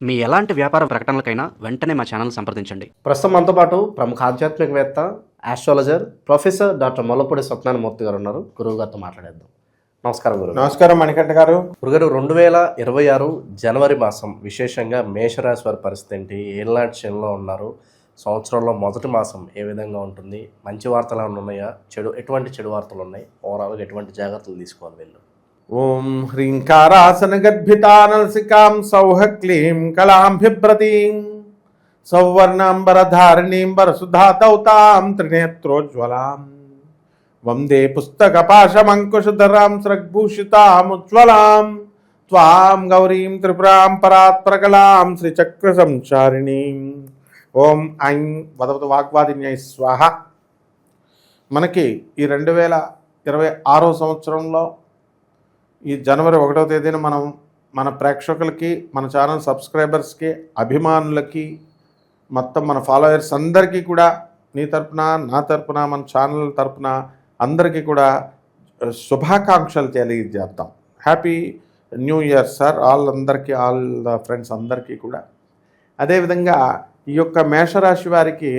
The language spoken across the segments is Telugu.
మీ ఎలాంటి వ్యాపార ప్రకటనలకైనా వెంటనే మా ఛానల్ సంప్రదించండి. ప్రస్తుతం మనతో పాటు ప్రముఖ ఆధ్యాత్మికవేత్త, astrologer professor doctor Mollapudi Satyanarayana Murthy గారు ఉన్నారు. గురువు గారితో మాట్లాడేద్దాం. నమస్కారం గురువు. నమస్కారం మణికంఠ గారు. గురుగారు, 2026 జనవరి మాసం విశేషంగా మేషరాశి వారి పరిస్థితి ఏంటి? ఏళ్ళనాటి శనిలో ఉన్నారు. సంవత్సరంలో మొదటి మాసం ఏ విధంగా ఉంటుంది? మంచి వార్తలు ఏమైనా ఉన్నాయా? ఎటువంటి చెడు వార్తలు ఉన్నాయి? ఓవరాల్గా ఎటువంటి జాగ్రత్తలు తీసుకోవాలి వీళ్ళు? ఓం హ్రీంకారాసన గర్భితానలసికాం సౌహ క్లీం కళాంభిభ్రతీం సౌవర్ణాంబరధారిణీం వరసుధాతౌతాం త్రినేత్రోజ్వలాం వందే పుస్తకపాశమంకుశధరాం స్రగ్భూషితాముజ్వలాం త్వాం గౌరీం త్రిపురాం పరాత్పరకలాం శ్రీచక్ర సంచారిణీం. ఓం ఐం వదవతు వాగ్వాదిన్యై స్వాహ. మనకి ఈ 2026 సంవత్సరంలో ఈ జనవరి 1వ తేదీన మనం మన ప్రేక్షకులకి, మన ఛానల్ సబ్స్క్రైబర్స్కి, అభిమానులకి, మొత్తం మన ఫాలోయర్స్ అందరికీ కూడా నీ తరపున, నా తరపున, మన ఛానల్ తరపున అందరికీ కూడా శుభాకాంక్షలు తెలియజేద్దాం. హ్యాపీ న్యూ ఇయర్ సార్ అందరికీ, ఆల్ ద ఫ్రెండ్స్ అందరికీ కూడా. అదేవిధంగా ఈ యొక్క మేషరాశి వారికి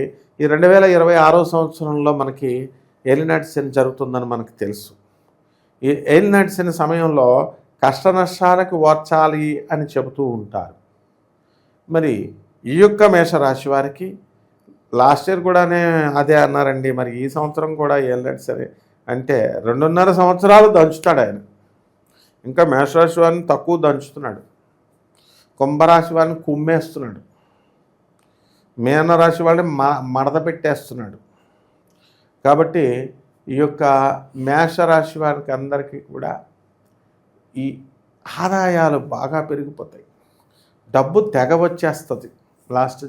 ఈ 2026 సంవత్సరంలో మనకి ఏలినాటి శని జరుగుతుందని మనకు తెలుసు. ఈ ఏలినాటి శని సమయంలో కష్ట నష్టాలకు ఓర్చాలి అని చెబుతూ ఉంటారు. మరి ఈ యొక్క మేషరాశి వారికి లాస్ట్ ఇయర్ కూడానే అదే అన్నారండి. మరి ఈ సంవత్సరం కూడా ఏలినాటి శని అంటే 2.5 సంవత్సరాలు దంచుతాడు ఆయన. ఇంకా మేషరాశి వారిని తక్కువ దంచుతున్నాడు, కుంభరాశి వారిని కుమ్మేస్తున్నాడు, మీనరాశి వాళ్ళని మడత పెట్టేస్తున్నాడు. కాబట్టి ఈ యొక్క మేషరాశి వారికి అందరికీ కూడా ఈ ఆదాయాలు బాగా పెరిగిపోతాయి, డబ్బు తెగ వచ్చేస్తుంది లాస్ట్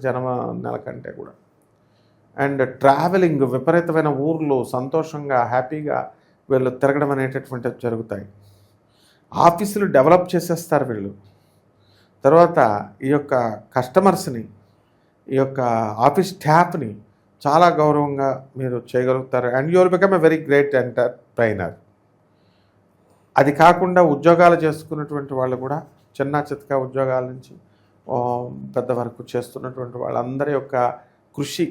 నెల కంటే కూడా. అండ్ ట్రావెలింగ్, విపరీతమైన ఊర్లు, సంతోషంగా హ్యాపీగా వీళ్ళు తిరగడం అనేటటువంటివి జరుగుతాయి. ఆఫీసులు డెవలప్ చేసేస్తారు వీళ్ళు. తర్వాత ఈ యొక్క కస్టమర్స్ని, ఈ యొక్క ఆఫీస్ స్టాఫ్ని చాలా గౌరవంగా మీరు చేయగలుగుతారు. And you will become a very great entrepreneur. అది కాకుండా ఉద్యోగాలు చేసుకున్నటువంటి వాళ్ళు కూడా, చిన్న చితక ఉద్యోగాల నుంచి పెద్ద వరకు చేస్తున్నటువంటి వాళ్ళందరి యొక్క కృషి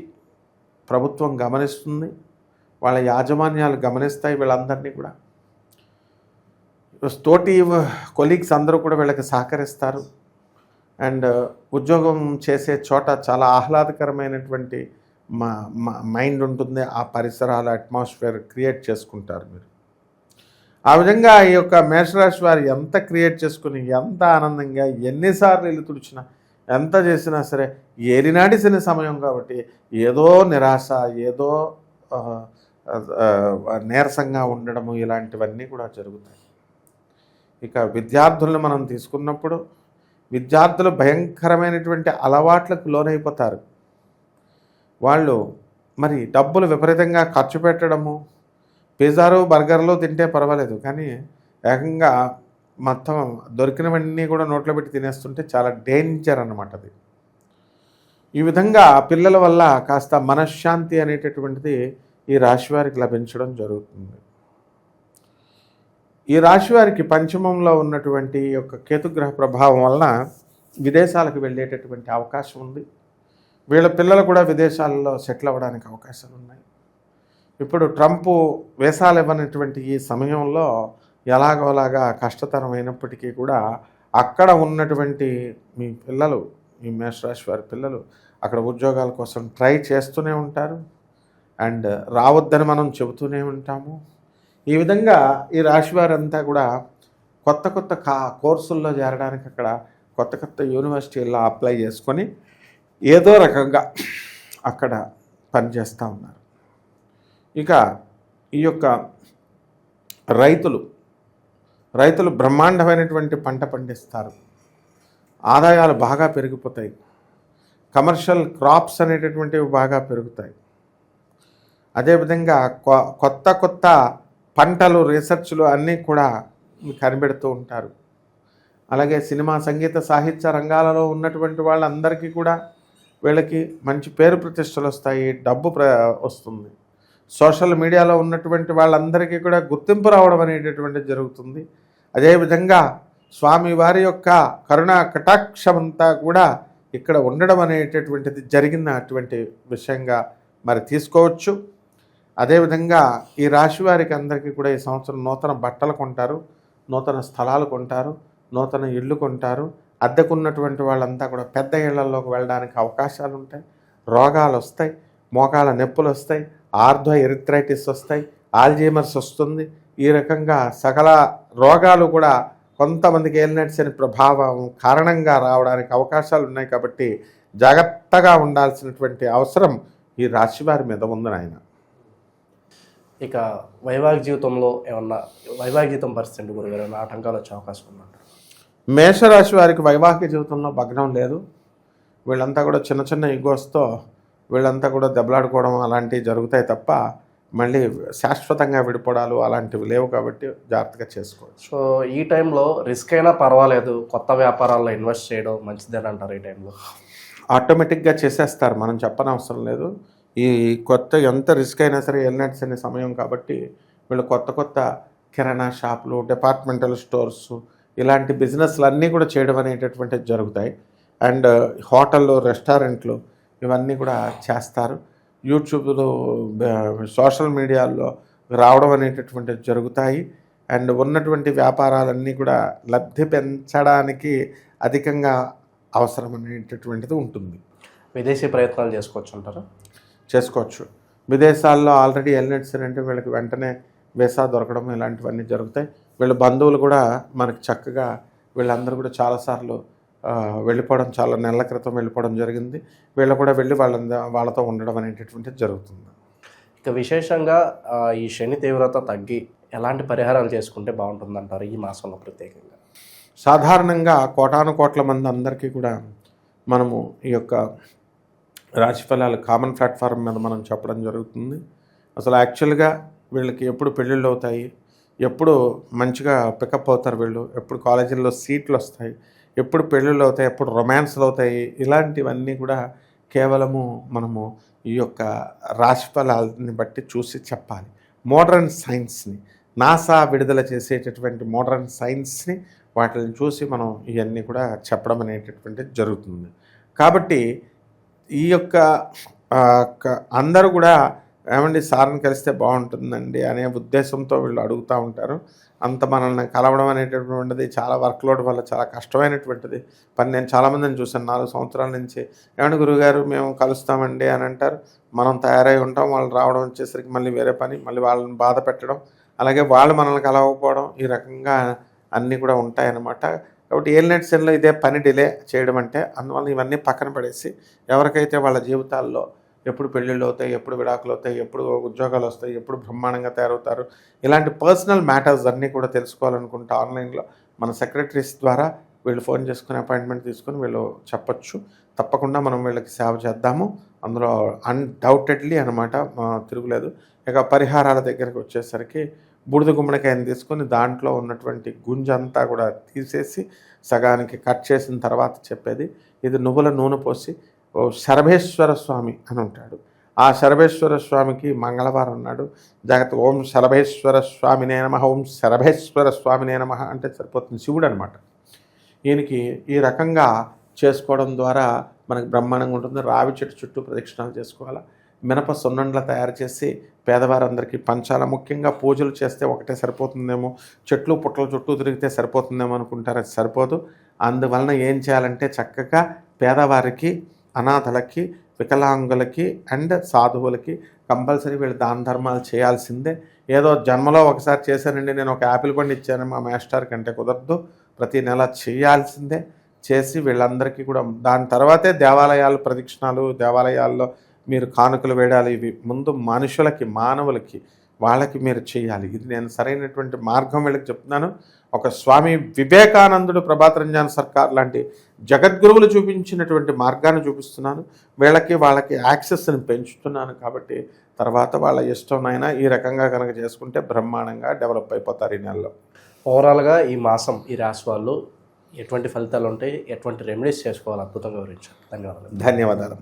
ప్రభుత్వం గమనిస్తుంది, వాళ్ళ యాజమాన్యాలు గమనిస్తాయి. వీళ్ళందరినీ కూడా తోటి కొలీగ్స్ అందరూ కూడా వీళ్ళకి సహకరిస్తారు. అండ్ ఉద్యోగం చేసే చోట చాలా ఆహ్లాదకరమైనటువంటి మైండ్ ఉంటుంది. ఆ పరిసరాల అట్మాస్ఫియర్ క్రియేట్ చేసుకుంటారు మీరు. ఆ విధంగా ఈ యొక్క మేషరాశి వారు ఎంత క్రియేట్ చేసుకుని, ఎంత ఆనందంగా, ఎన్నిసార్లు ఇల్లు తుడిచినా, ఎంత చేసినా సరే ఏలినాటి శని సమయం కాబట్టి ఏదో నిరాశ, ఏదో నీరసంగా ఉండడము, ఇలాంటివన్నీ కూడా జరుగుతాయి. ఇక విద్యార్థులను మనం తీసుకున్నప్పుడు విద్యార్థులు భయంకరమైనటువంటి అలవాట్లకు లోనైపోతారు. వాళ్ళు మరి డబ్బులు విపరీతంగా ఖర్చు పెట్టడము, పిజ్జాలు బర్గర్లు తింటే పర్వాలేదు, కానీ ఏకంగా మొత్తం దొరికినవన్నీ కూడా నోట్లో పెట్టి తినేస్తుంటే చాలా డేంజర్ అన్నమాట అది. ఈ విధంగా పిల్లల వల్ల కాస్త మనశ్శాంతి అనేటటువంటిది ఈ రాశి వారికి లభించడం జరుగుతుంది. ఈ రాశి వారికి పంచమంలో ఉన్నటువంటి యొక్క కేతుగ్రహ ప్రభావం వలన విదేశాలకు వెళ్ళేటటువంటి అవకాశం ఉంది. వీళ్ళ పిల్లలు కూడా విదేశాలలో సెటిల్ అవ్వడానికి అవకాశాలు ఉన్నాయి. ఇప్పుడు ట్రంప్ వేసాలు ఇవ్వనటువంటి ఈ సమయంలో ఎలాగోలాగా కష్టతరమైనప్పటికీ కూడా అక్కడ ఉన్నటువంటి మీ పిల్లలు, ఈ మేషరాశి వారి పిల్లలు అక్కడ ఉద్యోగాల కోసం ట్రై చేస్తూనే ఉంటారు. అండ్ రావద్దని మనం చెబుతూనే ఉంటాము. ఈ విధంగా ఈ రాశి వారంతా కూడా కొత్త కొత్త కోర్సుల్లో చేరడానికి అక్కడ కొత్త కొత్త యూనివర్సిటీల్లో అప్లై చేసుకొని ఏదో రకంగా అక్కడ పనిచేస్తూ ఉన్నారు. ఇక ఈ యొక్క రైతులు బ్రహ్మాండమైనటువంటి పంట పండిస్తారు, ఆదాయాలు బాగా పెరిగిపోతాయి, కమర్షియల్ క్రాప్స్ అనేటటువంటివి బాగా పెరుగుతాయి. అదేవిధంగా కొత్త పంటలు, రీసెర్చ్లు అన్నీ కూడా కనిపెడుతూ ఉంటారు. అలాగే సినిమా, సంగీత, సాహిత్య రంగాలలో ఉన్నటువంటి వాళ్ళందరికీ కూడా వీళ్ళకి మంచి పేరు ప్రతిష్టలు వస్తాయి, డబ్బు వస్తుంది. సోషల్ మీడియాలో ఉన్నటువంటి వాళ్ళందరికీ కూడా గుర్తింపు రావడం అనేటటువంటిది జరుగుతుంది. అదేవిధంగా స్వామివారి యొక్క కరుణా కటాక్షమంతా కూడా ఇక్కడ ఉండడం అనేటటువంటిది జరిగిన అటువంటి విషయంగా మరి తీసుకోవచ్చు. అదేవిధంగా ఈ రాశి వారికి అందరికీ కూడా ఈ సంవత్సరం నూతన బట్టలు కొంటారు, నూతన స్థలాలు కొంటారు, నూతన ఇళ్ళు కొంటారు. అద్దెకున్నటువంటి వాళ్ళంతా కూడా పెద్ద ఇళ్లలోకి వెళ్ళడానికి అవకాశాలు ఉంటాయి. రోగాలు వస్తాయి, మోకాళ్ళ నొప్పులు వస్తాయి, ఆర్థో ఎరిథ్రైటిస్ వస్తాయి, ఆల్జీమర్స్ వస్తుంది. ఈ రకంగా సకల రోగాలు కూడా కొంతమందికి ఏలినట్స్ అనే ప్రభావం కారణంగా రావడానికి అవకాశాలు ఉన్నాయి. కాబట్టి జాగ్రత్తగా ఉండాల్సినటువంటి అవసరం ఈ రాశి వారి మీద ఉంది నాయన. ఇక వైవాహిక జీవితంలో ఏమన్నా వైవాహిక జీవితం పరిస్థితి గురుగారు ఏమైనా ఆటంకాలు వచ్చే అవకాశం ఉందంటారు? మేషరాశి వారికి వైవాహిక జీవితంలో భగ్నం లేదు. వీళ్ళంతా కూడా చిన్న చిన్న ఈగోస్తో వీళ్ళంతా కూడా దెబ్బలాడుకోవడం అలాంటివి జరుగుతాయి తప్ప మళ్ళీ శాశ్వతంగా విడిపోవడాలు అలాంటివి లేవు. కాబట్టి జాగ్రత్తగా చేసుకోవచ్చు. సో ఈ టైంలో రిస్క్ అయినా పర్వాలేదు, కొత్త వ్యాపారాల్లో ఇన్వెస్ట్ చేయడం మంచిదని అంటారు. ఈ టైంలో ఆటోమేటిక్గా చేసేస్తారు, మనం చెప్పనవసరం లేదు. ఈ కొత్త ఎంత రిస్క్ అయినా సరే ఎల్నెట్స్ అనే సమయం కాబట్టి వీళ్ళు కొత్త కొత్త కిరాణా షాపులు, డిపార్ట్మెంటల్ స్టోర్స్ ఇలాంటి బిజినెస్లు అన్నీ కూడా చేయడం అనేటటువంటివి జరుగుతాయి. అండ్ హోటళ్ళు, రెస్టారెంట్లు ఇవన్నీ కూడా చేస్తారు. యూట్యూబ్లో, సోషల్ మీడియాలో రావడం అనేటటువంటివి జరుగుతాయి. అండ్ ఉన్నటువంటి వ్యాపారాలన్నీ కూడా లబ్ధి పెంచడానికి అధికంగా అవసరం అనేటటువంటిది ఉంటుంది. విదేశీ ప్రయత్నాలు చేసుకోవచ్చు అంటారా? చేసుకోవచ్చు. విదేశాల్లో ఆల్రెడీ ఎల్నెట్స్ అంటే వీళ్ళకి వెంటనే వీసా దొరకడం ఇలాంటివన్నీ జరుగుతాయి. వీళ్ళ బంధువులు కూడా మనకి చక్కగా వీళ్ళందరూ కూడా చాలాసార్లు వెళ్ళిపోవడం, చాలా నెలల క్రితం వెళ్ళిపోవడం జరిగింది. వీళ్ళు కూడా వెళ్ళి వాళ్ళతో ఉండడం అనేటటువంటిది జరుగుతుంది. ఇక విశేషంగా ఈ శని తీవ్రత తగ్గి ఎలాంటి పరిహారాలు చేసుకుంటే బాగుంటుందంటారు ఈ మాసంలో ప్రత్యేకంగా? సాధారణంగా కోటాను కోట్ల మంది అందరికీ కూడా మనము ఈ యొక్క రాశి ఫలాలు కామన్ ప్లాట్ఫామ్ మీద మనం చెప్పడం జరుగుతుంది. అసలు యాక్చువల్గా వీళ్ళకి ఎప్పుడు పెళ్ళిళ్ళు అవుతాయి, ఎప్పుడు మంచిగా పికప్ అవుతారు వీళ్ళు, ఎప్పుడు కాలేజీల్లో సీట్లు వస్తాయి, ఎప్పుడు పెళ్ళిళ్ళు అవుతాయి, ఎప్పుడు రొమాన్స్లు అవుతాయి, ఇలాంటివన్నీ కూడా కేవలము మనము ఈ యొక్క రాశి ఫలాలని బట్టి చూసి చెప్పాలి. మోడర్న్ సైన్స్ని, నాసా విడుదల చేసేటటువంటి మోడర్న్ సైన్స్ని వాటిని చూసి మనం ఇవన్నీ కూడా చెప్పడం అనేటటువంటిది జరుగుతుంది. కాబట్టి ఈ యొక్క అందరూ కూడా ఏమండి సార్ని కలిస్తే బాగుంటుందండి అనే ఉద్దేశంతో వీళ్ళు అడుగుతూ ఉంటారు. అంత మనల్ని కలవడం అనేటటువంటిది చాలా వర్క్లోడ్ వల్ల చాలా కష్టమైనటువంటిది పని. నేను చాలామందిని చూసాను 4 సంవత్సరాల నుంచి. ఏమంటే గురుగారు మేము కలుస్తామండి అని అంటారు. మనం తయారై ఉంటాం, వాళ్ళు రావడం వచ్చేసరికి మళ్ళీ వేరే పని, మళ్ళీ వాళ్ళని బాధ పెట్టడం, అలాగే వాళ్ళు మనల్ని కలవకపోవడం, ఈ రకంగా అన్నీ కూడా ఉంటాయన్నమాట. కాబట్టి ఏలినట్స్లో ఇదే పని డిలే చేయడం అంటే అందువల్ల ఇవన్నీ పక్కన పడేసి ఎవరికైతే వాళ్ళ జీవితాల్లో ఎప్పుడు పెళ్ళిళ్ళు అవుతాయి, ఎప్పుడు విడాకులు అవుతాయి, ఎప్పుడు ఉద్యోగాలు వస్తాయి, ఎప్పుడు బ్రహ్మాండంగా తయారవుతారు, ఇలాంటి పర్సనల్ మ్యాటర్స్ అన్నీ కూడా తెలుసుకోవాలనుకుంటే ఆన్లైన్లో మన సెక్రటరీస్ ద్వారా వీళ్ళు ఫోన్ చేసుకుని అపాయింట్మెంట్ తీసుకుని వీళ్ళు చెప్పచ్చు. తప్పకుండా మనం వీళ్ళకి సేవ చేద్దాము. అందులో అన్డౌటెడ్లీ అనమాట, తిరుగులేదు. ఇక పరిహారాల దగ్గరికి వచ్చేసరికి బూడిద గుమ్మడికాయని తీసుకొని దాంట్లో ఉన్నటువంటి గుంజంతా కూడా తీసేసి సగానికి కట్ చేసిన తర్వాత చెప్పేది, ఇది నువ్వుల నూనె పోసి శరభేశ్వర స్వామి అని ఉంటాడు. ఆ శరభేశ్వర స్వామికి మంగళవారం నాడు జాగ్రత్త ఓం శరభేశ్వర స్వామినే నమః, ఓం శరభేశ్వర స్వామినే నమః అంటే సరిపోతుంది. శివుడు అనమాట. ఈయనకి ఈ రకంగా చేసుకోవడం ద్వారా మనకు బ్రహ్మాండంగా ఉంటుంది. రావి చెట్టు చుట్టూ ప్రదక్షిణాలు చేసుకోవాలా. మినప సున్నండ్ల తయారు చేసి పేదవారందరికీ పంచాల. ముఖ్యంగా పూజలు చేస్తే ఒకటే సరిపోతుందేమో, చెట్లు పుట్టల చుట్టూ తిరిగితే సరిపోతుందేమో అనుకుంటారు. అది సరిపోదు. అందువలన ఏం చేయాలంటే చక్కగా పేదవారికి, అనాథలకి, వికలాంగులకి అండ్ సాధువులకి కంపల్సరీ వీళ్ళు దాన ధర్మాలు చేయాల్సిందే. ఏదో జన్మలో ఒకసారి చేశానండి, నేను ఒక యాపిల్ పండు ఇచ్చాను మా మాస్టర్ కంటే కుదరదు. ప్రతి నెల చేయాల్సిందే. చేసి వీళ్ళందరికీ కూడా దాని తర్వాతే దేవాలయాలు ప్రదక్షిణాలు, దేవాలయాల్లో మీరు కానుకలు వేయాలి. ఇవి ముందు మనుషులకి, మానవులకి, వాళ్ళకి మీరు చేయాలి. ఇది నేను సరైనటువంటి మార్గం వీళ్ళకి చెప్తున్నాను. ఒక స్వామి వివేకానందుడు, ప్రభాత్ రంజాన్ సర్కార్ లాంటి జగద్గురువులు చూపించినటువంటి మార్గాన్ని చూపిస్తున్నాను. వీళ్ళకి వాళ్ళకి యాక్సెస్ని పెంచుతున్నాను. కాబట్టి తర్వాత వాళ్ళ ఇష్టమైనా ఈ రకంగా కనుక చేసుకుంటే బ్రహ్మాండంగా డెవలప్ అయిపోతారు ఈ నెలలో. ఓవరాల్గా ఈ మాసం ఈ రాశి వాళ్ళు ఎటువంటి ఫలితాలు ఉంటాయి, ఎటువంటి రెమెడీస్ చేసుకోవాలి అద్భుతంగా వివరించారు. ధన్యవాదాలు. ధన్యవాదాలు.